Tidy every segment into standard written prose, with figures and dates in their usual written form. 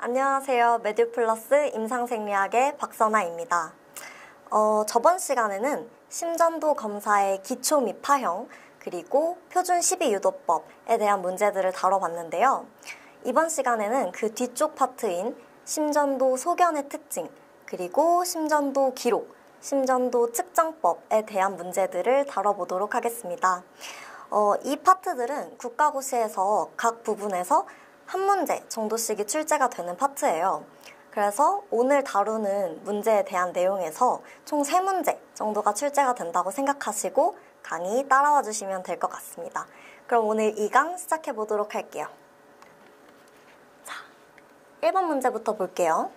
안녕하세요. 메듀플러스 임상생리학의 박선아입니다. 저번 시간에는 심전도 검사의 기초 및 파형, 그리고 표준 12유도법에 대한 문제들을 다뤄봤는데요. 이번 시간에는 그 뒤쪽 파트인 심전도 소견의 특징, 그리고 심전도 기록, 심전도 측정법에 대한 문제들을 다뤄보도록 하겠습니다. 이 파트들은 국가고시에서 각 부분에서 한 문제 정도씩이 출제가 되는 파트예요. 그래서 오늘 다루는 문제에 대한 내용에서 총 3문제 정도가 출제가 된다고 생각하시고 강의 따라와 주시면 될 것 같습니다. 그럼 오늘 2강 시작해 보도록 할게요. 자, 1번 문제부터 볼게요.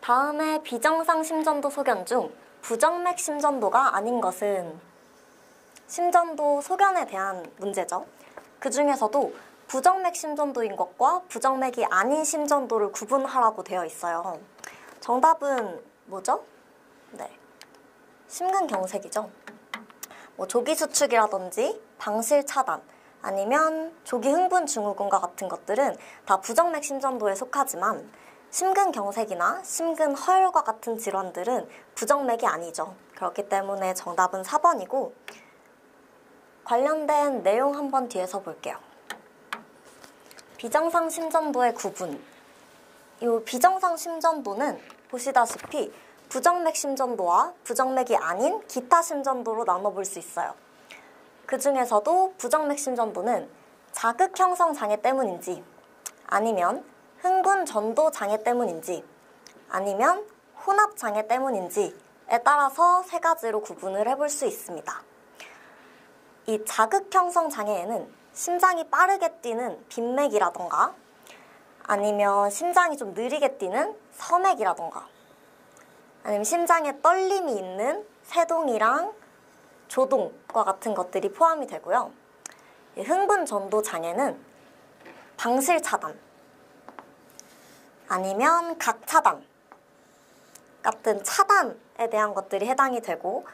다음에 비정상 심전도 소견 중 부정맥 심전도가 아닌 것은? 심전도 소견에 대한 문제죠. 그 중에서도 부정맥 심전도인 것과 부정맥이 아닌 심전도를 구분하라고 되어 있어요. 정답은 뭐죠? 네, 심근경색이죠. 조기수축이라든지 방실차단, 아니면 조기흥분증후군과 같은 것들은 다 부정맥 심전도에 속하지만 심근경색이나 심근허혈과 같은 질환들은 부정맥이 아니죠. 그렇기 때문에 정답은 4번이고 관련된 내용 한번 뒤에서 볼게요. 비정상 심전도의 구분. 이 비정상 심전도는 보시다시피 부정맥 심전도와 부정맥이 아닌 기타 심전도로 나눠볼 수 있어요. 그 중에서도 부정맥 심전도는 자극 형성 장애 때문인지, 아니면 흥분 전도 장애 때문인지, 아니면 혼합 장애 때문인지에 따라서 3가지로 구분을 해볼 수 있습니다. 이 자극 형성 장애에는 심장이 빠르게 뛰는 빈맥이라던가, 아니면 심장이 좀 느리게 뛰는 서맥이라던가, 아니면 심장에 떨림이 있는 세동이랑 조동과 같은 것들이 포함이 되고요. 흥분 전도 장애는 방실차단, 아니면 각차단 같은 차단에 대한 것들이 해당이 되고,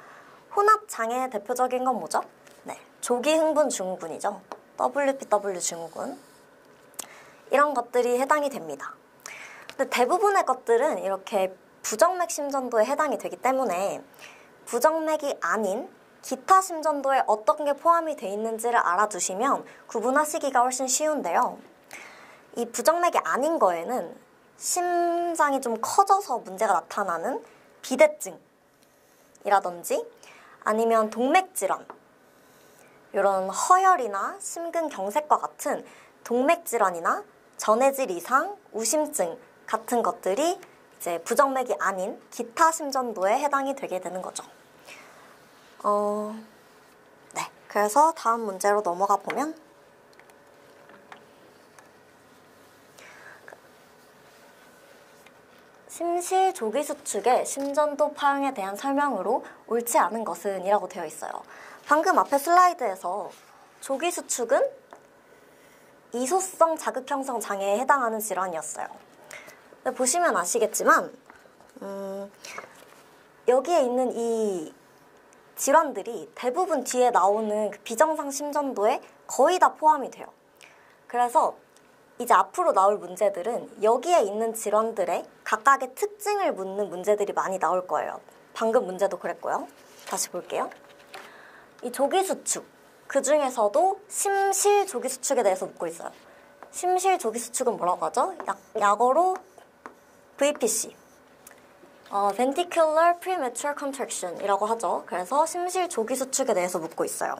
혼합 장애의 대표적인 건 뭐죠? 네, 조기 흥분 증후군이죠. WPW 증후군. 이런 것들이 해당이 됩니다. 근데 대부분의 것들은 이렇게 부정맥 심전도에 해당이 되기 때문에 부정맥이 아닌 기타 심전도에 어떤 게 포함이 되어 있는지를 알아두시면 구분하시기가 훨씬 쉬운데요. 이 부정맥이 아닌 거에는 심장이 좀 커져서 문제가 나타나는 비대증이라든지, 아니면 동맥질환, 이런 허혈이나 심근경색과 같은 동맥질환이나 전해질 이상, 우심증 같은 것들이 이제 부정맥이 아닌 기타 심전도에 해당이 되게 되는 거죠. 네, 그래서 다음 문제로 넘어가 보면 심실 조기수축의 심전도 파형에 대한 설명으로 옳지 않은 것은 이라고 되어 있어요. 방금 앞에 슬라이드에서 조기수축은 이소성 자극형성 장애에 해당하는 질환이었어요. 근데 보시면 아시겠지만 여기에 있는 이 질환들이 대부분 뒤에 나오는 그 비정상 심전도에 거의 다 포함이 돼요. 그래서 이제 앞으로 나올 문제들은 여기에 있는 질환들의 각각의 특징을 묻는 문제들이 많이 나올 거예요. 방금 문제도 그랬고요. 다시 볼게요. 이 조기수축, 그 중에서도 심실 조기수축에 대해서 묻고 있어요. 심실 조기수축은 뭐라고 하죠? 약어로 VPC, Ventricular Premature Contraction 이라고 하죠. 그래서 심실 조기수축에 대해서 묻고 있어요.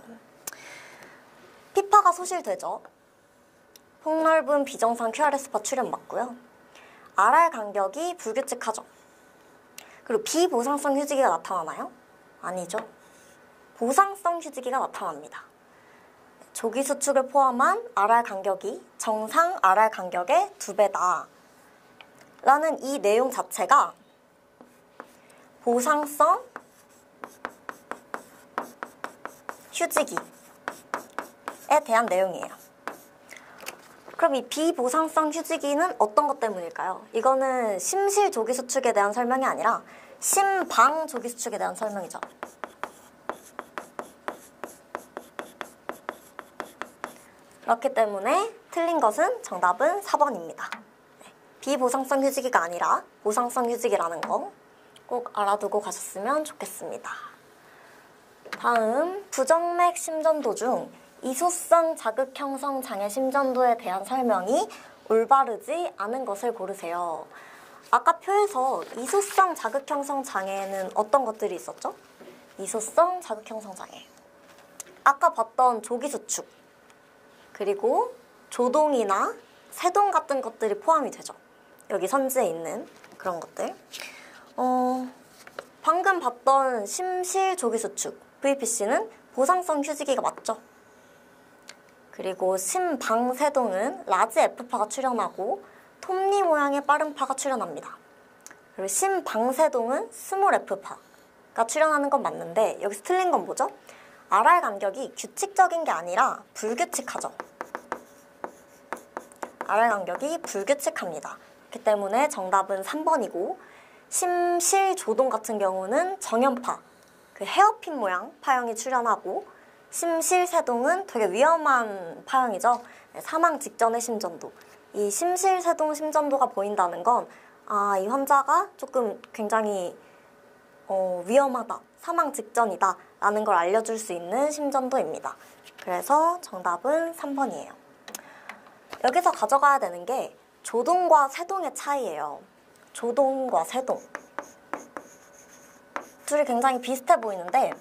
피파가 소실되죠. 폭넓은 비정상 QRS파 출현 맞고요. RR 간격이 불규칙하죠. 그리고 비보상성 휴지기가 나타나나요? 아니죠. 보상성 휴지기가 나타납니다. 조기수축을 포함한 RR 간격이 정상 RR 간격의 2배다 라는 이 내용 자체가 보상성 휴지기에 대한 내용이에요. 그럼 이 비보상성 휴지기는 어떤 것 때문일까요? 이거는 심실 조기수축에 대한 설명이 아니라 심방 조기수축에 대한 설명이죠. 그렇기 때문에 틀린 것은 정답은 4번입니다. 비보상성 휴지기가 아니라 보상성 휴지기라는 거 꼭 알아두고 가셨으면 좋겠습니다. 다음, 부정맥 심전도 중 이소성 자극 형성 장애 심전도에 대한 설명이 올바르지 않은 것을 고르세요. 아까 표에서 이소성 자극 형성 장애에는 어떤 것들이 있었죠? 이소성 자극 형성 장애. 아까 봤던 조기수축, 그리고 조동이나 세동 같은 것들이 포함이 되죠. 여기 선지에 있는 그런 것들. 방금 봤던 심실 조기수축, VPC는 보상성 휴지기가 맞죠? 그리고 심방세동은 라지 F파가 출현하고 톱니 모양의 빠른 파가 출현합니다. 그리고 심방세동은 스몰 F파가 출현하는 건 맞는데 여기서 틀린 건 뭐죠? RR 간격이 규칙적인 게 아니라 불규칙하죠. RR 간격이 불규칙합니다. 그렇기 때문에 정답은 3번이고 심실 조동 같은 경우는 정연파, 그 헤어핀 모양 파형이 출현하고 심실 세동은 되게 위험한 파형이죠. 사망 직전의 심전도. 이 심실 세동 심전도가 보인다는 건 이 환자가 조금 굉장히 위험하다, 사망 직전이다 라는 걸 알려줄 수 있는 심전도입니다. 그래서 정답은 3번이에요. 여기서 가져가야 되는 게 조동과 세동의 차이예요. 조동과 세동. 둘이 굉장히 비슷해 보이는데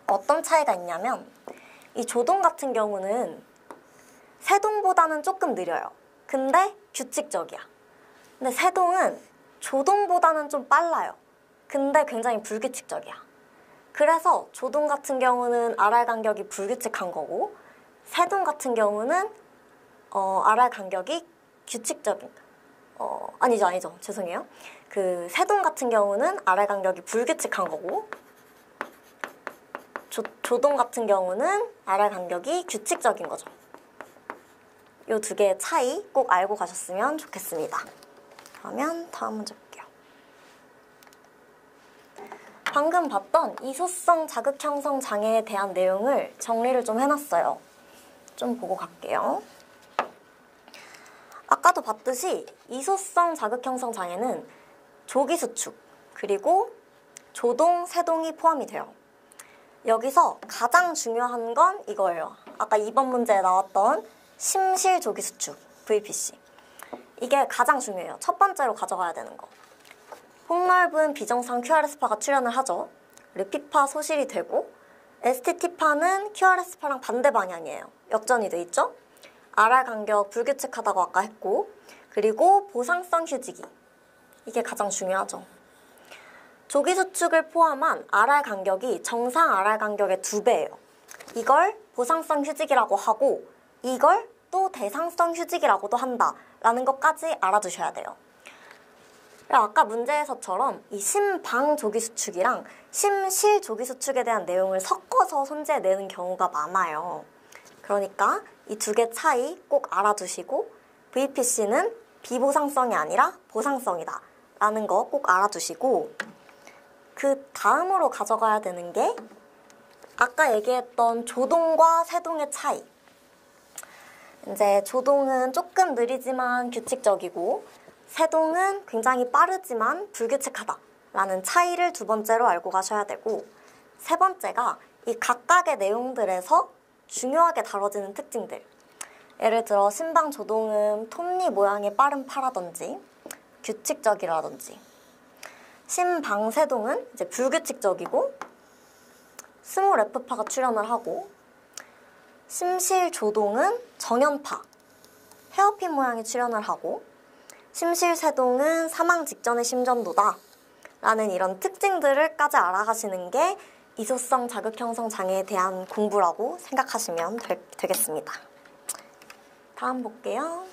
어떤 차이가 있냐면 이 조동 같은 경우는 세동보다는 조금 느려요. 근데 규칙적이야. 근데 세동은 조동보다는 좀 빨라요. 근데 굉장히 불규칙적이야. 그래서 조동 같은 경우는 RR 간격이 불규칙한 거고 세동 같은 경우는 RR 간격이 규칙적인 아니죠. 죄송해요. 그 세동 같은 경우는 RR 간격이 불규칙한 거고 조동 같은 경우는 RR 간격이 규칙적인 거죠. 이 두 개의 차이 꼭 알고 가셨으면 좋겠습니다. 그러면 다음 문제 볼게요. 방금 봤던 이소성 자극 형성 장애에 대한 내용을 정리를 좀 해놨어요. 좀 보고 갈게요. 아까도 봤듯이 이소성 자극 형성 장애는 조기수축, 그리고 조동, 세동이 포함이 돼요. 여기서 가장 중요한 건 이거예요. 아까 2번 문제에 나왔던 심실 조기수축, VPC. 이게 가장 중요해요. 첫 번째로 가져가야 되는 거. 폭넓은 비정상 QRS파가 출현을 하죠. 그리고 P파 소실이 되고 STT파는 QRS파랑 반대 방향이에요. 역전이 돼 있죠? RR 간격 불규칙하다고 아까 했고, 그리고 보상성 휴지기. 이게 가장 중요하죠. 조기수축을 포함한 RR 간격이 정상 RR 간격의 2배예요. 이걸 보상성 휴지기라고 하고 이걸 또 대상성 휴지기라고도 한다라는 것까지 알아두셔야 돼요. 아까 문제에서처럼 이 심방 조기수축이랑 심실 조기수축에 대한 내용을 섞어서 손지에 내는 경우가 많아요. 그러니까 이 두 개 차이 꼭 알아두시고 VPC는 비보상성이 아니라 보상성이다 라는 거 꼭 알아두시고 그 다음으로 가져가야 되는 게 아까 얘기했던 조동과 세동의 차이. 이제 조동은 조금 느리지만 규칙적이고 세동은 굉장히 빠르지만 불규칙하다라는 차이를 두 번째로 알고 가셔야 되고 세 번째가 이 각각의 내용들에서 중요하게 다뤄지는 특징들. 예를 들어 심방 조동은 톱니 모양의 빠른 파라든지 규칙적이라든지 심방세동은 이제 불규칙적이고 스몰 F파가 출현을 하고 심실조동은 정연파, 헤어핀 모양이 출현을 하고 심실세동은 사망 직전의 심전도다 라는 이런 특징들을까지 알아가시는 게 이소성 자극 형성 장애에 대한 공부라고 생각하시면 되겠습니다. 다음 볼게요.